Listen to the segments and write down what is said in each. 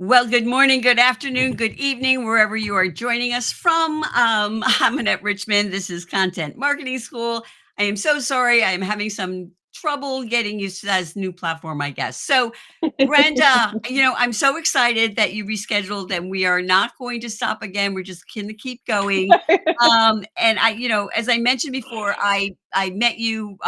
Well, good morning, good afternoon, good evening, wherever you are joining us from. I'm Annette Richmond. This is Content Marketing School. I am so sorry. I am having some trouble getting used to this new platform, I guess. So, Brenda, I'm so excited that you rescheduled and we are not going to stop again. We're just going to keep going. And as I mentioned before, I met you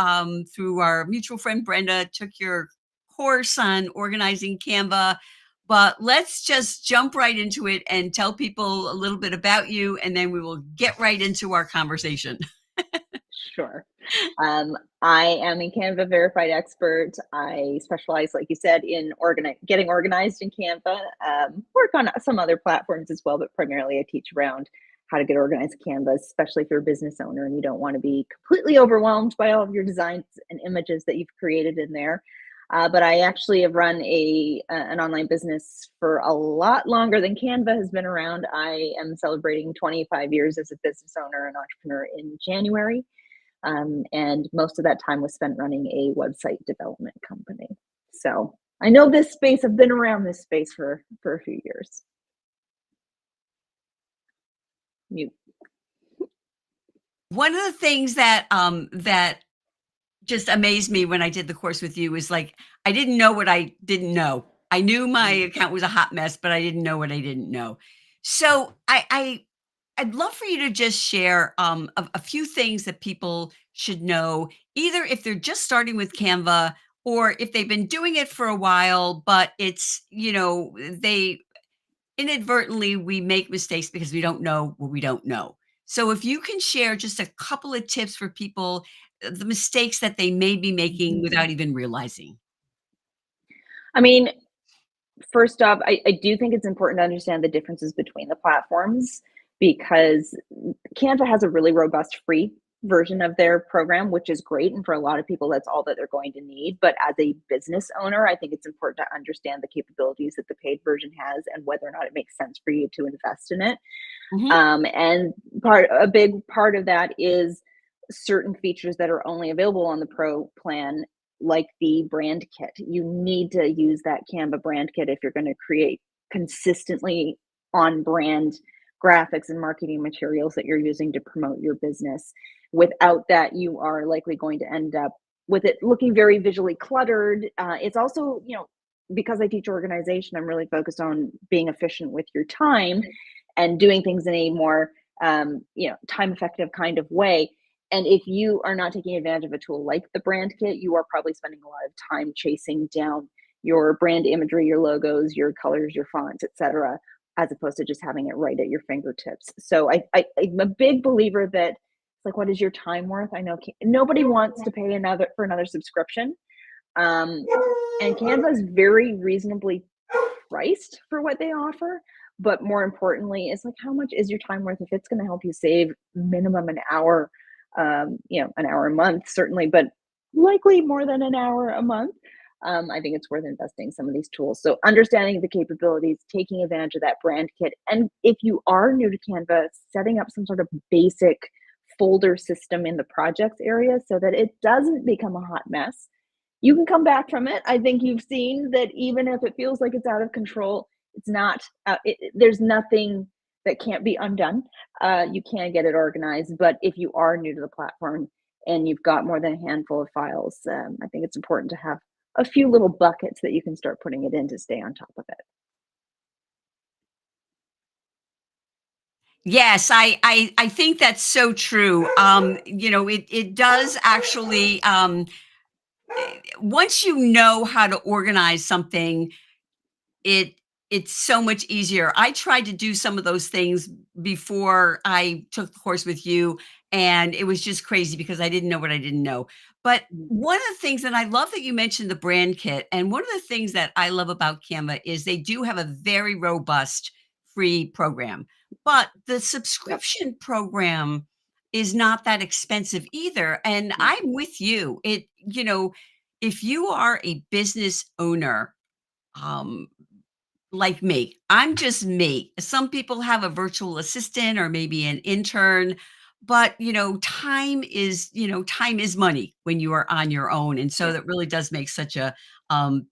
through our mutual friend Brenda, took your course on organizing Canva, but let's just jump right into it and tell people a little bit about you, and then we will get right into our conversation. Sure. I am a Canva Verified Expert. I specialize, like you said, in getting organized in Canva. Work on some other platforms as well, but primarily I teach around how to get organized in Canva, especially if you're a business owner and you don't want to be completely overwhelmed by all of your designs and images that you've created in there. But I actually have run an online business for a lot longer than Canva has been around. I am celebrating 25 years as a business owner and entrepreneur in January. And most of that time was spent running a website development company. So I know this space. I've been around this space for a few years. You, One of the things that just amazed me when I did the course with you is like I didn't know what I didn't know. I knew my account was a hot mess, but I didn't know what I didn't know. So I'd love for you to just share a few things that people should know, either if they're just starting with Canva or if they've been doing it for a while, but they inadvertently we make mistakes because we don't know what we don't know. So if you can share just a couple of tips for people, the mistakes that they may be making Mhm. without even realizing. I mean, first off, I do think it's important to understand the differences between the platforms because Canva has a really robust free version of their program, which is great. And for a lot of people, that's all that they're going to need. But as a business owner, I think it's important to understand the capabilities that the paid version has and whether or not it makes sense for you to invest in it. Mhm. And a big part of that is certain features that are only available on the pro plan, like the brand kit. You need to use that Canva brand kit if you're going to create consistently on brand graphics and marketing materials that you're using to promote your business. Without that, you are likely going to end up with it looking very visually cluttered. It's also, because I teach organization, I'm really focused on being efficient with your time and doing things in a more time effective kind of way. And if you are not taking advantage of a tool like the brand kit, you are probably spending a lot of time chasing down your brand imagery, your logos, your colors, your fonts, etc., as opposed to just having it right at your fingertips. So I'm a big believer that it's like, what is your time worth? I know nobody wants to pay another subscription, um, and Canva is very reasonably priced for what they offer. But more importantly, it's like, how much is your time worth? If it's going to help you save minimum an hour, an hour a month, certainly, but likely more than an hour a month. I think it's worth investing some of these tools. So understanding the capabilities, taking advantage of that brand kit. And if you are new to Canva, setting up some sort of basic folder system in the projects area so that it doesn't become a hot mess. You can come back from it. I think you've seen that even if it feels like it's out of control, it's not. There's nothing that can't be undone. You can get it organized, but if you are new to the platform and you've got more than a handful of files, I think it's important to have a few little buckets that you can start putting it in to stay on top of it. Yes, I think that's so true. It does actually once you know how to organize something, it it's so much easier. I tried to do some of those things before I took the course with you, and it was just crazy because I didn't know what I didn't know. But Mhm. one of the things, and I love that you mentioned the brand kit, and one of the things that I love about Canva is they do have a very robust free program, but the Yep. subscription program is not that expensive either. And No. I'm with you. If you are a business owner, um, like me. I'm just me. Some people have a virtual assistant or maybe an intern, but time is money when you are on your own. And so that really does make such a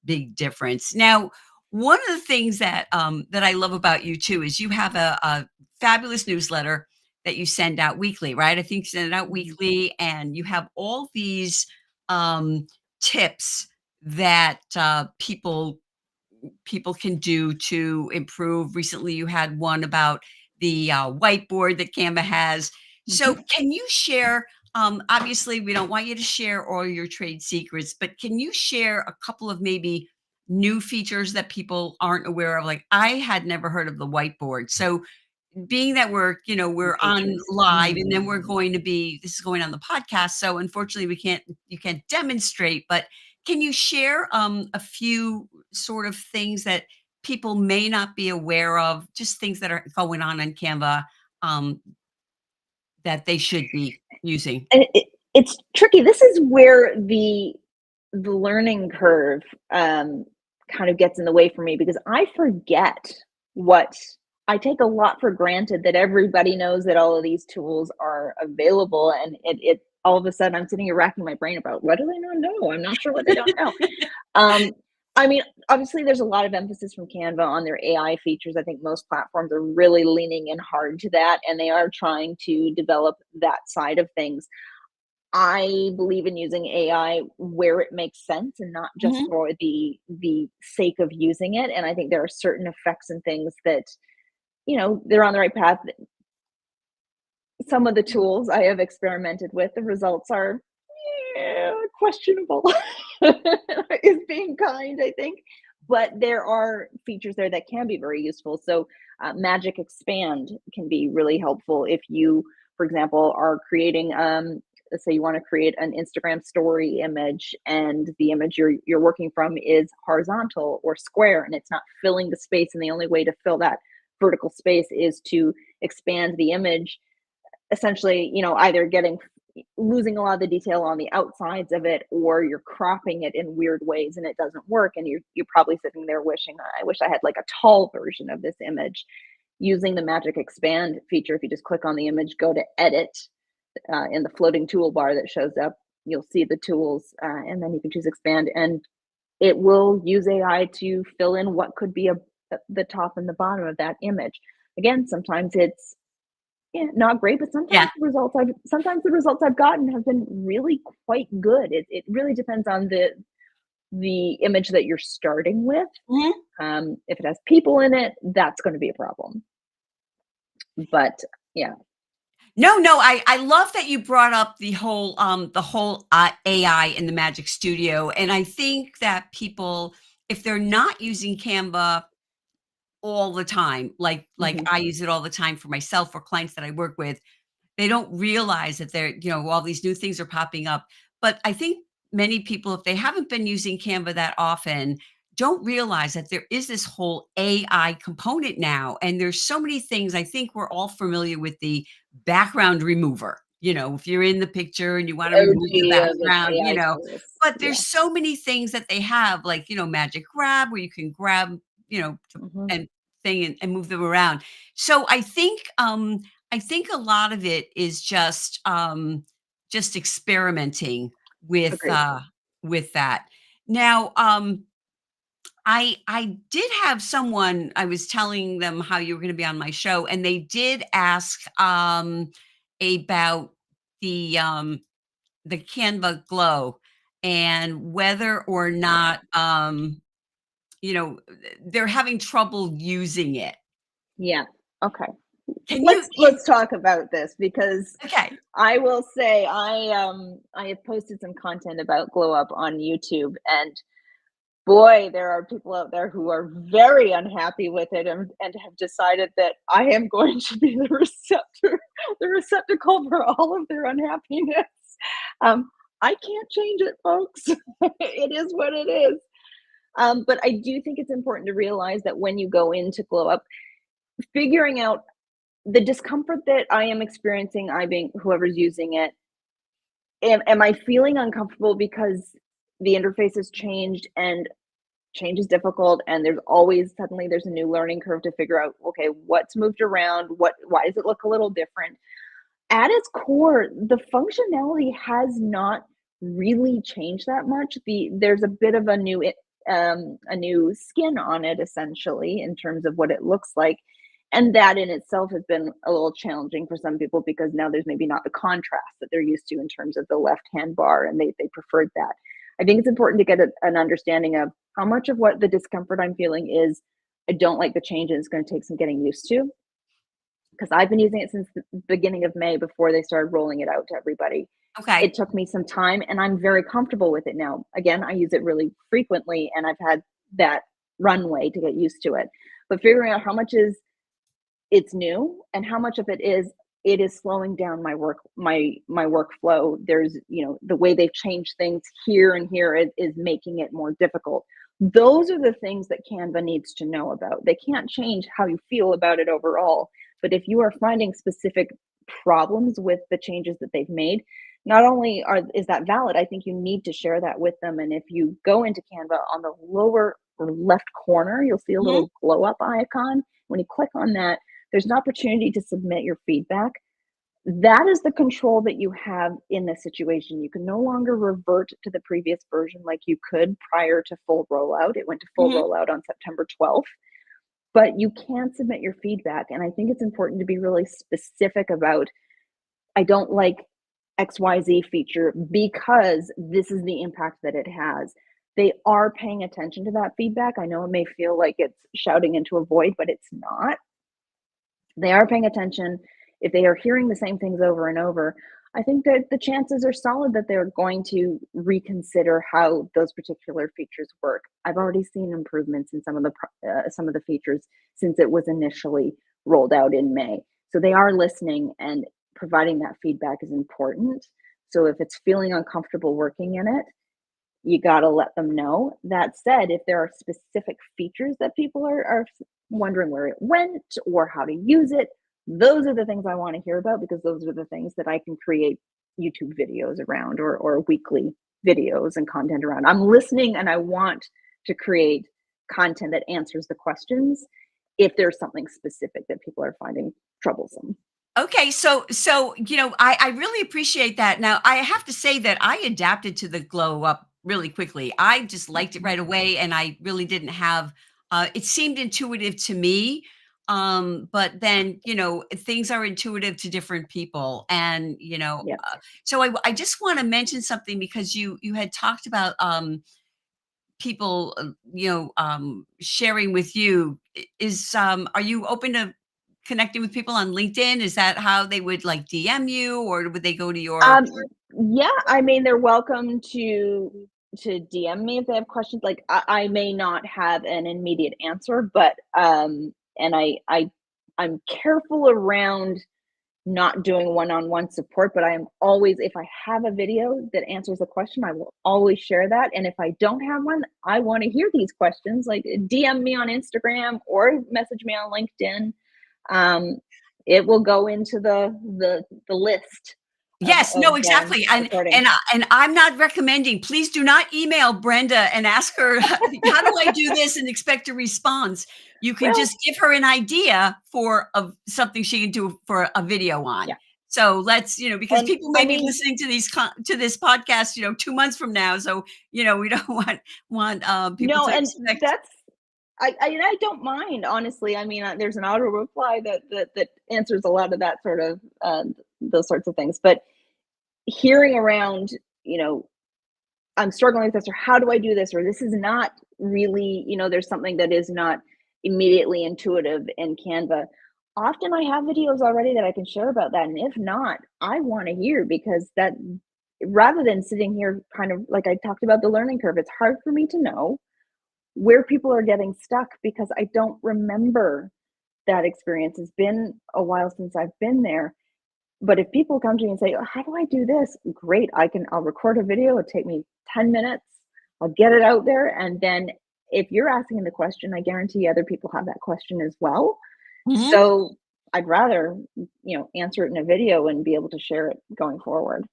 big difference. Now, one of the things that that I love about you too is you have a fabulous newsletter that you send out weekly, right? I think you send it out Mhm. weekly, and you have all these um, tips that people can do to improve. Recently, you had one about the whiteboard that Canva has. So, Mhm. can you share? Obviously, we don't want you to share all your trade secrets, but can you share a couple of maybe new features that people aren't aware of? Like, I had never heard of the whiteboard. So, being that New we're on features. live, Mhm. and then we're going to be this is going on the podcast, so unfortunately you can't demonstrate, but can you share a few sort of things that people may not be aware of, just things that are going on Canva, um, that they should be using? And it's tricky. This is where the learning curve, kind of gets in the way for me because I forget what I take a lot for granted that everybody knows that all of these tools are available, and it all of a sudden, I'm sitting here racking my brain about, "What do they not know? I'm not sure what they don't know." Um, I mean, obviously, there's a lot of emphasis from Canva on their AI features. I think most platforms are really leaning in hard to that, and they are trying to develop that side of things. I believe in using AI where it makes sense and not just Mhm. for the sake of using it. And I think there are certain effects and things that, they're on the right path. Some of the tools I have experimented with, the results are questionable, is being kind, I think. But there are features there that can be very useful. So, Magic Expand can be really helpful if you, for example, are creating. Let's say you want to create an Instagram story image, and the image you're working from is horizontal or square, and it's not filling the space. And the only way to fill that vertical space is to expand the image, essentially, either getting losing a lot of the detail on the outsides of it, or you're cropping it in weird ways and it doesn't work, and you're probably sitting there wishing, I wish I had like a tall version of this image. Using the Magic Expand feature, if you just click on the image, go to edit, in the floating toolbar that shows up, you'll see the tools, and then you can choose expand, and it will use AI to fill in what could be the top and the bottom of that image. Again, sometimes it's, yeah, not great, but Yeah. sometimes the results I've gotten have been really quite good. It really depends on the image that you're starting with. Mhm. If it has people in it, that's gonna be a problem. But yeah. No, no, I love that you brought up the whole AI in the Magic Studio, and I think that people, if they're not using Canva all the time, like Mhm. I use it all the time for myself or clients that I work with, they don't realize that all these new things are popping up. But I think many people, if they haven't been using Canva that often, don't realize that there is this whole AI component now. And there's so many things. I think we're all familiar with the background remover. If you're in the picture and you want to The remove the OG of background, AI tools. but Yeah. there's so many things that they have, like, Magic Grab, where you can grab, Mhm. and thing and move them around. So I think a lot of it is just experimenting Agreed. with that. Now, I did have someone, I was telling them how you were going to be on my show, and they did ask about the Canva Glow, and whether or not they're having trouble using it. Yeah. Okay. Can you Let's talk about this because okay. I will say I have posted some content about Glow Up on YouTube, and boy, there are people out there who are very unhappy with it, and have decided that I am going to be the receptacle for all of their unhappiness. Um, I can't change it, folks. It is what it is. But I do think it's important to realize that when you go into Glow Up, figuring out the discomfort that I am experiencing, I being whoever's using it, am I feeling uncomfortable because the interface has changed, and change is difficult, and there's a new learning curve to figure out, okay, what's moved around, why does it look a little different? At its core, the functionality has not really changed that much. There's a bit of a new a new skin on it, essentially, in terms of what it looks like. And that in itself has been a little challenging for some people because now there's maybe not the contrast that they're used to in terms of the left hand bar, and they preferred that. I think it's important to get an understanding of how much of what the discomfort I'm feeling is I don't like the change and it's going to take some getting used to, because I've been using it since the beginning of May before they started rolling it out to everybody. Okay. It took me some time and I'm very comfortable with it now. Again, I use it really frequently and I've had that runway to get used to it. But figuring out how much is it's new and how much of it is slowing down my workflow. There's, the way they've changed things here and here is making it more difficult. Those are the things that Canva needs to know about. They can't change how you feel about it overall, but if you are finding specific problems with the changes that they've made, not only is that valid, I think you need to share that with them. And if you go into Canva, on the lower or left corner, you'll see a Mhm. little glow up icon. When you click on that, there's an opportunity to submit your feedback. That is the control that you have in this situation. You can no longer revert to the previous version like you could prior to full rollout. It went to full Mhm. rollout on September 12th, but you can submit your feedback. And I think it's important to be really specific about, I don't like XYZ feature because this is the impact that it has. They are paying attention to that feedback. I know it may feel like it's shouting into a void, but it's not. They are paying attention. If they are hearing the same things over and over, I think that the chances are solid that they're going to reconsider how those particular features work. I've already seen improvements in some of the features since it was initially rolled out in May. So they are listening, and providing that feedback is important. So if it's feeling uncomfortable working in it, you got to let them know. That said, if there are specific features that people are wondering where it went or how to use it, those are the things I want to hear about, because those are the things that I can create YouTube videos around, or weekly videos and content around. I'm listening and I want to create content that answers the questions if there's something specific that people are finding troublesome. Okay, so I really appreciate that. Now, I have to say that I adapted to the glow up really quickly. I just liked it Mhm. right away, and I really didn't have. It seemed intuitive to me, but then things are intuitive to different people, and Yes. so I just want to mention something because you had talked about people sharing with you. Is Are you open to connecting with people on LinkedIn? Is that how they would like DM you, or would they go to your? Um, yeah, I mean, they're welcome to DM me if they have questions. Like, I may not have an immediate answer, but and I'm careful around not doing one-on-one support, but I am always, if I have a video that answers a question, I will always share that. And if I don't have one, I want to hear these questions. Like, DM me on Instagram or message me on LinkedIn. Um, it will go into the list Yes, no, exactly, recording. and I'm not recommending, please do not email Brenda and ask her, "How do I do this?" and expect a response. You can Well, just give her an idea for something she can do for a video on. yeah, So let's, because and people I may be mean, listening to to this podcast, 2 months from now, so, we don't want people no, to and expect. that's I don't mind, honestly. I mean, there's an auto reply that answers a lot of that sort of those sorts of things. But hearing around, you know, I'm struggling with this, or how do I do this, or this is not really, there's something that is not immediately intuitive in Canva. Often I have videos already that I can share about that. And if not, I want to hear, because that, rather than sitting here kind of like I talked about the learning curve, it's hard for me to know where people are getting stuck because I don't remember that experience. It's been a while since I've been there. But if people come to me and say, "Oh, how do I do this?" Great. I'll record a video. It'll take me 10 minutes. I'll get it out there. And then if you're asking the question, I guarantee other people have that question as well. Mhm. So I'd rather, answer it in a video and be able to share it going forward.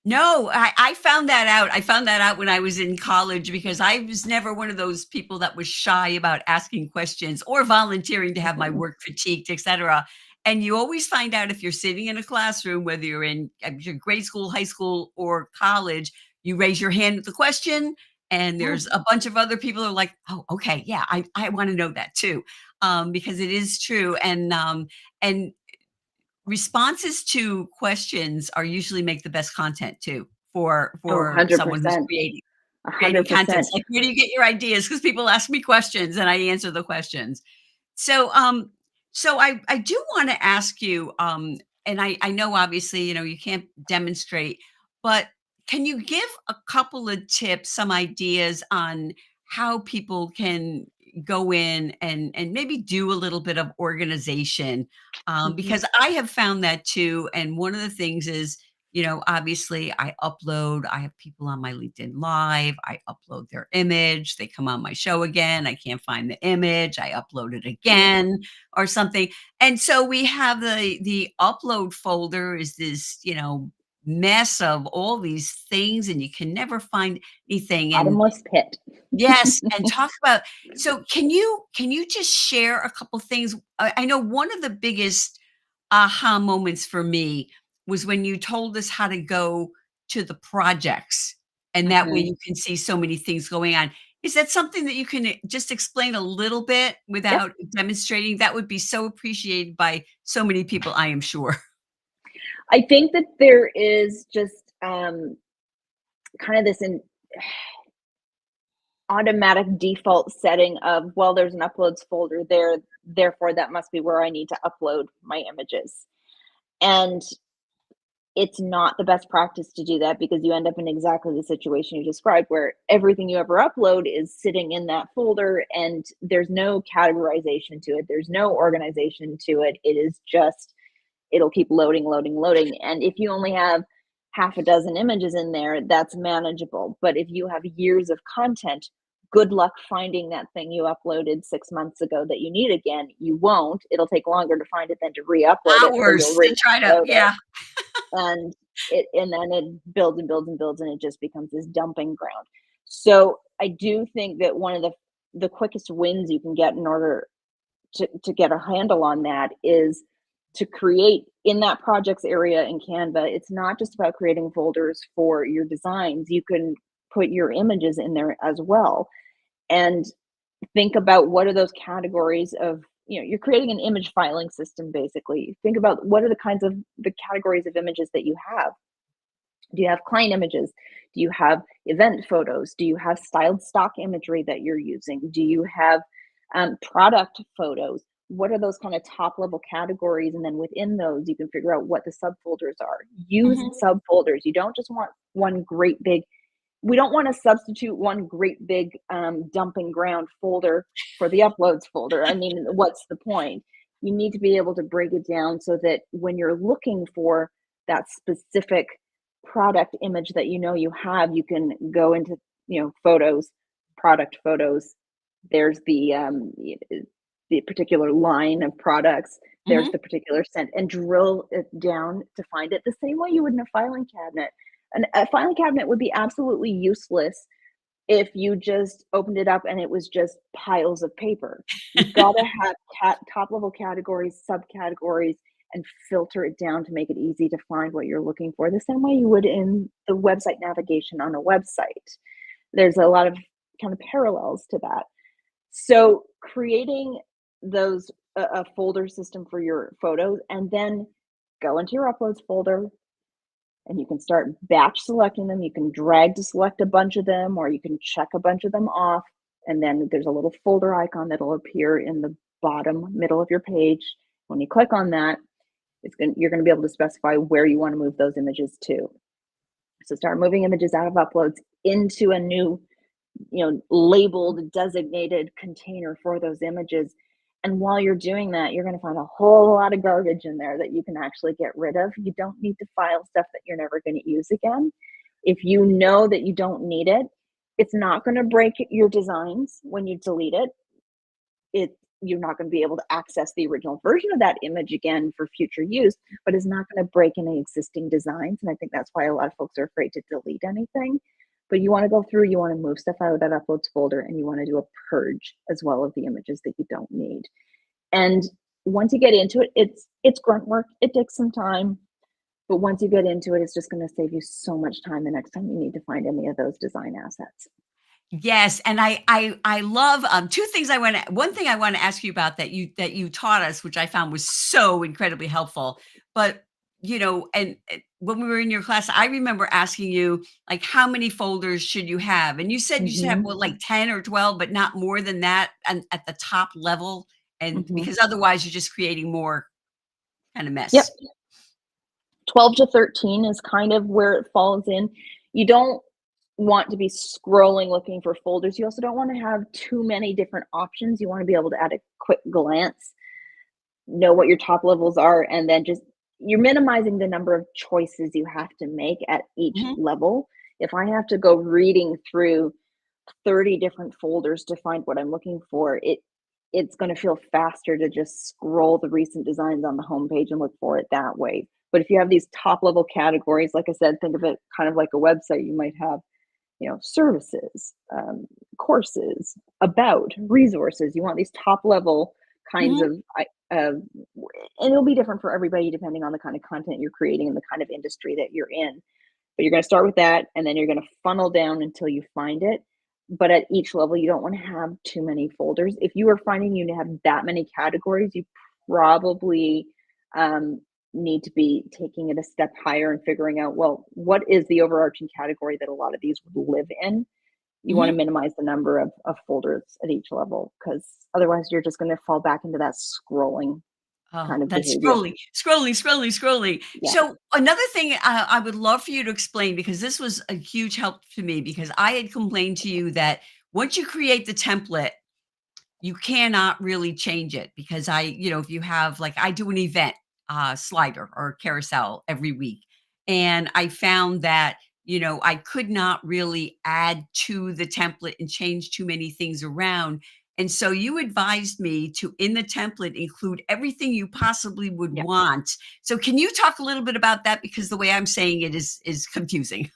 No, I found that out. I found that out when I was in college because I was never one of those people that was shy about asking questions or volunteering to have my Mhm. work critiqued, etc. And you always find out if you're sitting in a classroom, whether you're in your grade school, high school, or college, you raise your hand with the question, and Yeah. there's a bunch of other people who are like, "Oh, okay, yeah, I wanna know that too." Because it is true, and responses to questions are usually make the best content too Oh, for someone who's 100%. creating content. 100%. It's like, "Where do you get your ideas?" Because people ask me questions and I answer the questions. So, so I do want to ask you, and I know obviously you can't demonstrate, but can you give a couple of tips, some ideas on how people can go in and maybe do a little bit of organization? Mhm. Because I have found that too, and one of the things is obviously I have people on my LinkedIn Live, I upload their image, they come on my show again, I can't find the image, I upload it Yeah. again or something. And so we have the upload folder is this, mess of all these things and you can never find anything. And Bottomless pit. yes, and talk about so can you just share a couple things? I know one of the biggest aha moments for me was when you told us how to go to the projects, and that way Mhm. you can see so many things going on. Is that something that you can just explain a little bit Yep. without demonstrating? That would be so appreciated by so many people, I am sure. I think that there is just, kind of this in automatic default setting of, well, there's an uploads folder there, therefore that must be where I need to upload my images. And it's not the best practice to do that because you end up in exactly the situation you described where everything you ever upload is sitting in that folder and there's no categorization to it. There's no organization to it. It is just, it'll keep loading, loading, loading. And if you only have half a dozen images in there, that's manageable. But if you have years of content, good luck finding that thing you uploaded 6 months ago that you need again. You won't. It'll take longer to find it than to re-upload it, so you'll Hours to try to re-upload it, yeah. and then it builds and builds and builds, and it just becomes this dumping ground. So I do think that one of the quickest wins you can get in order to get a handle on that is to create in that projects area in Canva. It's not just about creating folders for your designs. You can put your images in there as well. And think about what are those categories of, you're creating an image filing system basically. Think about what are the kinds of the categories of images that you have. Do you have client images? Do you have event photos? Do you have styled stock imagery that you're using? Do you have product photos? What are those kind of top level categories? And then within those, you can figure out what the subfolders are. Use Mhm. subfolders. You don't just want one great big, we don't want to substitute one great big dumping ground folder for the uploads folder. I mean, what's the point? You need to be able to break it down so that when you're looking for that specific product image that you have, you can go into photos, product photos. There's the particular line of products. There's Mhm. the particular scent, and drill it down to find it the same way you would in a filing cabinet. And a filing cabinet would be absolutely useless if you just opened it up and it was just piles of paper. You've got to have top level categories, subcategories, and filter it down to make it easy to find what you're looking for, the same way you would in the website navigation on a website. There's a lot of kind of parallels to that. So creating those a folder system for your photos, and then go into your uploads folder, and you can start batch selecting them. You can drag to select a bunch of them, or you can check a bunch of them off. And then there's a little folder icon that'll appear in the bottom middle of your page. When you click on that, you're going to be able to specify where you want to move those images to. So start moving images out of uploads into a new, labeled, designated container for those images. And while you're doing that, you're going to find a whole lot of garbage in there that you can actually get rid of. You don't need to file stuff that you're never going to use again. If you know that you don't need it, it's not going to break your designs when you delete it. You're not going to be able to access the original version of that image again for future use, but it's not going to break any existing designs. And I think that's why a lot of folks are afraid to delete anything. But you want to go through, you want to move stuff out of that uploads folder, and you want to do a purge as well of the images that you don't need. And once you get into it, it's grunt work. It takes some time, but once you get into it, it's just going to save you so much time the next time you need to find any of those design assets. Yes, and I love, 2 things I wanna one thing I wanna ask you about that you taught us, which I found was so incredibly helpful, but, when we were in your class, I remember asking you, like, how many folders should you have? And you should have, Mhm, what, like, 10 or 12, but not more than that, and at the top level, and mhm. because otherwise you're just creating more kinda Yep, mess. 12 to 13 is kind of where it falls in. You don't want to be scrolling looking for folders. You also don't wanna have too many different options. You wanna be able to, at a quick glance, know what your top levels are, and then just you're minimizing the number of choices you have to make at each Mhm, level. If I have to go reading through 30 different folders to find what I'm looking for, it's going to feel faster to just scroll the recent designs on the homepage and look for it that way. But if you have these top level categories, like I said, think of it kind of like a website. You might have, services, courses, about, resources. You want these top level kinds mhm, of, and it'll be different for everybody depending on the kind of content you're creating and the kind of industry that you're in. But you're going to start with that, and then you're going to funnel down until you find it. But at each level, you don't want to have too many folders. If you are finding you have that many categories, you probably um, need to be taking it a step higher and figuring out, well, what is the overarching category that a lot of these would live in? You want to mhm. minimize the number of folders at each level because otherwise you're just going to fall back into that scrolling Oh, kind of that's behavior. scrolling. Yeah. So another thing I would love for you to explain, because this was a huge help to me, because I had complained to you that once you create the template, you cannot really change it, because if you have, like, I do an event slider or carousel every week. And I found that, I could not really add to the template and change too many things around. And so you advised me to, in the template, include everything you possibly would Yeah. want. So can you talk a little bit about that? Because the way I'm saying it is confusing.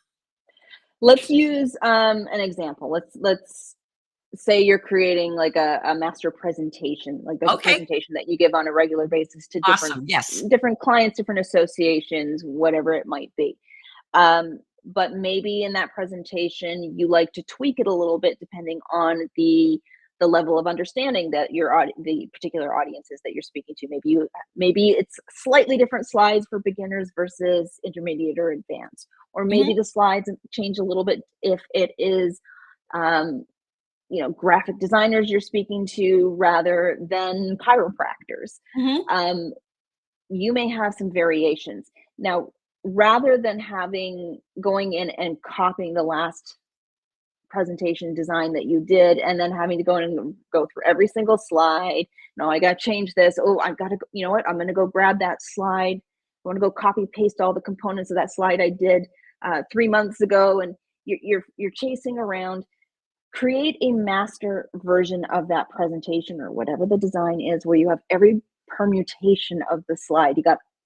Let's use an example. Let's say you're creating like a master presentation, like a Okay. presentation that you give on a regular basis to different Awesome. Yes. different clients, different associations, whatever it might be. But maybe in that presentation, you like to tweak it a little bit depending on the level of understanding that the particular audiences that you're speaking to. Maybe it's slightly different slides for beginners versus intermediate or advanced, or maybe Hmm. the slides change a little bit if it is um, graphic designers you're speaking to rather than chiropractors. Hmm. Um, you may have some variations. Now, rather than having going in and copying the last presentation design that you did and then having to go in and go through every single slide. No, I got to change this. Oh, I've got to, you know what? I'm going to go grab that slide. I want to go copy paste all the components of that slide I did 3 months ago, and you're chasing around. Create a master version of that presentation or whatever the design is, where you have every permutation of the slide.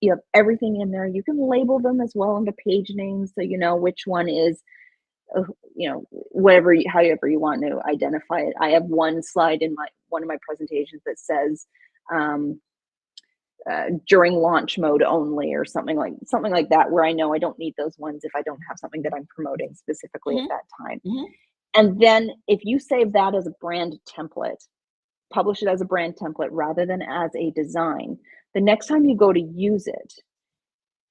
You have everything in there. You can label them as well under page names so you know which one is uh, whatever however you want to identify it. I have one slide in my one of my presentations that says um, during launch mode only, or something like that, where I know I don't need those ones if I don't have something that I'm promoting specifically at Hmm. that time. Hmm. And then if you save that as a brand template, publish it as a brand template rather than as a design, the next time you go to use it,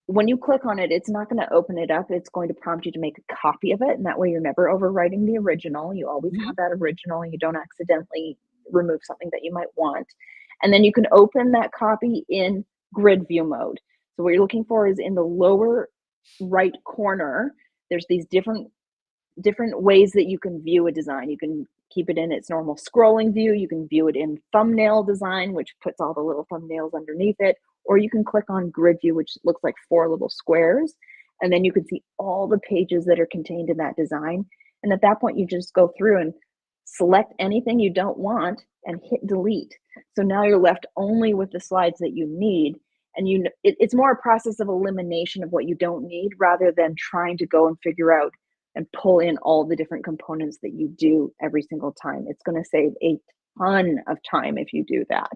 when you click on it, it's not going to open it up. It's going to prompt you to make a copy of it. And that way you're never overwriting the original. You always Hmm. have that original and you don't accidentally remove something that you might want. And then you can open that copy in grid view mode. So what you're looking for is in the lower right corner, there's these different ways that you can view a design. You can keep it in its normal scrolling view. You can view it in thumbnail design, which puts all the little thumbnails underneath it. Or you can click on grid view, which looks like four little squares. And then you can see all the pages that are contained in that design. And at that point, you just go through and select anything you don't want and hit delete. So now you're left only with the slides that you need. And it's more a process of elimination of what you don't need rather than trying to go and figure out and pull in all the different components that you do every single time. It's going to save a ton of time if you do that.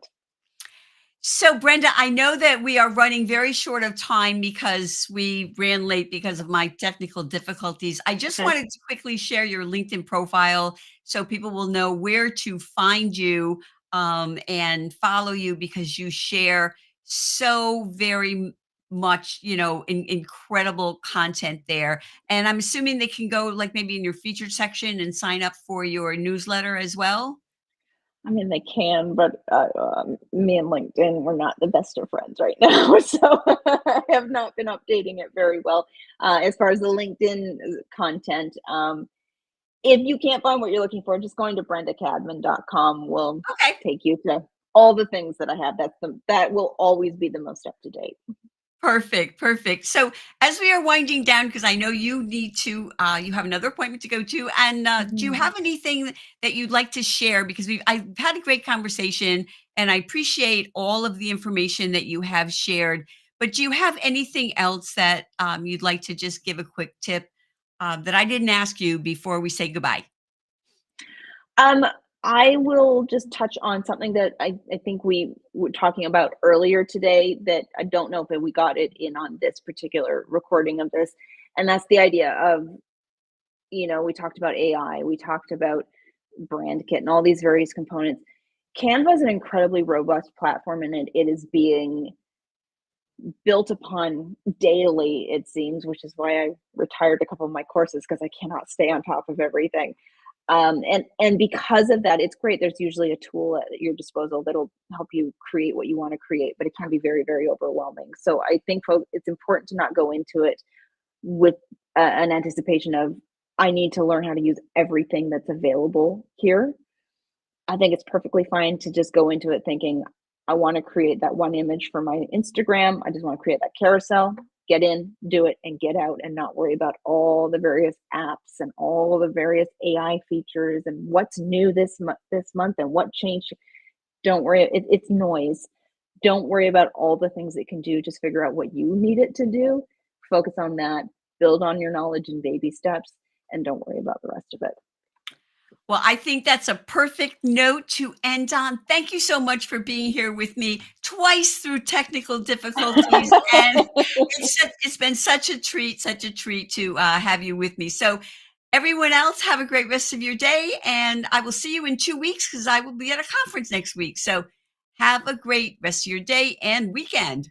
So, Brenda, I know that we are running very short of time because we ran late because of my technical difficulties. I just Okay. wanted to quickly share your LinkedIn profile so people will know where to find you and follow you because you share so much, incredible content there. And I'm assuming they can go like maybe in your featured section and sign up for your newsletter as well. I mean, they can, but me and LinkedIn, we're not the best of friends right now. So I have not been updating it very well as far as the LinkedIn content. If you can't find what you're looking for, just going to brendacadman.com will Okay. take you to all the things that I have. That will always be the most up to date. Perfect, perfect. So as we are winding down, because I know you need to, you have another appointment to go to, and do you Mhm. have anything that you'd like to share? Because I've had a great conversation, and I appreciate all of the information that you have shared. But do you have anything else that you'd like to just give a quick tip that I didn't ask you before we say goodbye? Um, I will just touch on something that I think we were talking about earlier today that I don't know if we got it in on this particular recording of this. And that's the idea of, we talked about AI, we talked about brand kit and all these various components. Canva is an incredibly robust platform and it is being built upon daily, it seems, which is why I retired a couple of my courses because I cannot stay on top of everything. And because of that, it's great. There's usually a tool at your disposal that'll help you create what you want to create, but it can be very, very overwhelming. So I think it's important to not go into it with an anticipation of I need to learn how to use everything that's available here. I think it's perfectly fine to just go into it thinking, I want to create that one image for my Instagram. I just want to create that carousel, get in, do it, and get out and not worry about all the various apps and all the various AI features and what's new this month and what changed. Don't worry, it's noise. Don't worry about all the things it can do. Just figure out what you need it to do. Focus on that. Build on your knowledge in baby steps, and don't worry about the rest of it. Well, I think that's a perfect note to end on. Thank you so much for being here with me twice through technical difficulties, and it's been such a treat to have you with me. So, everyone else, have a great rest of your day, and I will see you in 2 weeks because I will be at a conference next week. So, have a great rest of your day and weekend.